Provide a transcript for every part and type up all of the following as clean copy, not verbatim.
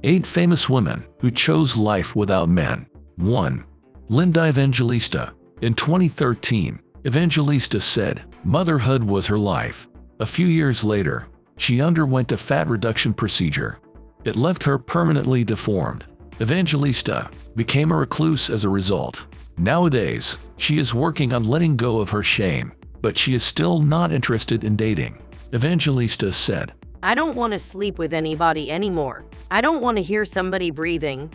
8 famous women who chose life without men. 1. Linda Evangelista. In 2013, Evangelista said motherhood was her life. A few years later, she underwent a fat reduction procedure. It left her permanently deformed. Evangelista became a recluse as a result. Nowadays, she is working on letting go of her shame, but she is still not interested in dating. Evangelista said, I don't want to sleep with anybody anymore. I don't want to hear somebody breathing.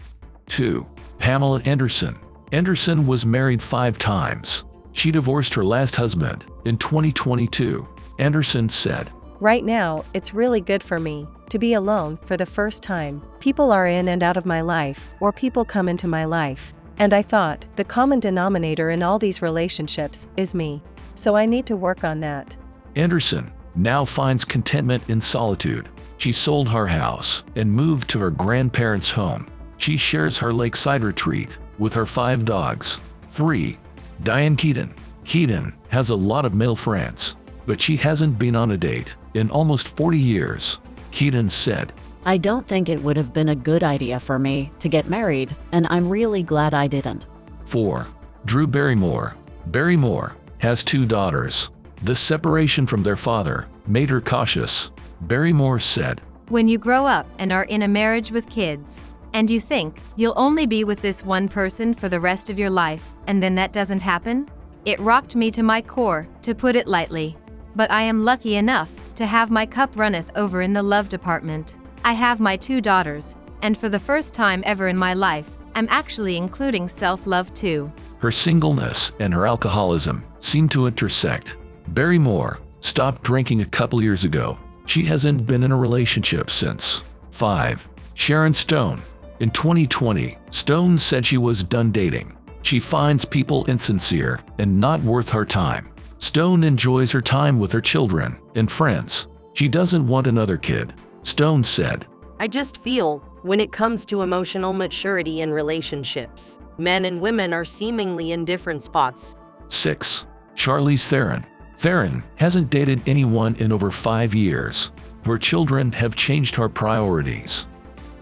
2. Pamela Anderson. Anderson was married 5 times. She divorced her last husband in 2022. Anderson said, Right now, it's really good for me to be alone for the first time. People are in and out of my life, or people come into my life. And I thought, the common denominator in all these relationships is me. So I need to work on that. Anderson now finds contentment in solitude. She sold her house and moved to her grandparents' home. She shares her lakeside retreat with her 5 dogs. 3. Diane Keaton. Keaton has a lot of male friends, but she hasn't been on a date in almost 40 years. Keaton said, I don't think it would have been a good idea for me to get married, and I'm really glad I didn't. 4. Drew Barrymore. Barrymore has 2 daughters. The separation from their father made her cautious. Barrymore said, When you grow up and are in a marriage with kids, and you think you'll only be with this one person for the rest of your life, and then that doesn't happen, it rocked me to my core, to put it lightly. But I am lucky enough to have my cup runneth over in the love department. I have my 2 daughters, and for the first time ever in my life, I'm actually including self-love too. Her singleness and her alcoholism seem to intersect. Barrymore stopped drinking a couple years ago. She hasn't been in a relationship since. 5. Sharon Stone. In 2020, Stone said she was done dating. She finds people insincere and not worth her time. Stone enjoys her time with her children and friends. She doesn't want another kid. Stone said, I just feel, when it comes to emotional maturity in relationships, men and women are seemingly in different spots. 6. Charlize Theron. Theron hasn't dated anyone in over 5 years. Her children have changed her priorities.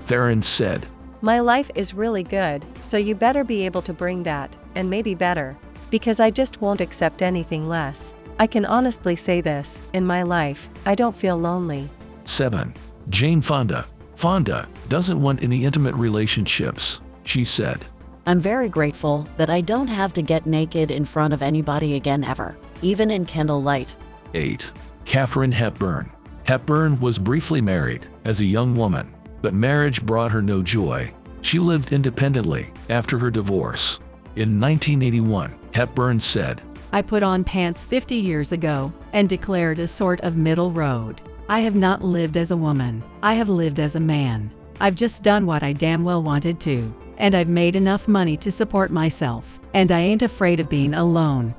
Theron said, My life is really good, so you better be able to bring that, and maybe better. Because I just won't accept anything less. I can honestly say this, in my life, I don't feel lonely. 7. Jane Fonda. Fonda doesn't want any intimate relationships. She said, I'm very grateful that I don't have to get naked in front of anybody again ever, even in candlelight. 8. Katharine Hepburn. Hepburn was briefly married as a young woman, but marriage brought her no joy. She lived independently after her divorce. In 1981, Hepburn said, I put on pants 50 years ago and declared a sort of middle road. I have not lived as a woman. I have lived as a man. I've just done what I damn well wanted to, and I've made enough money to support myself, and I ain't afraid of being alone.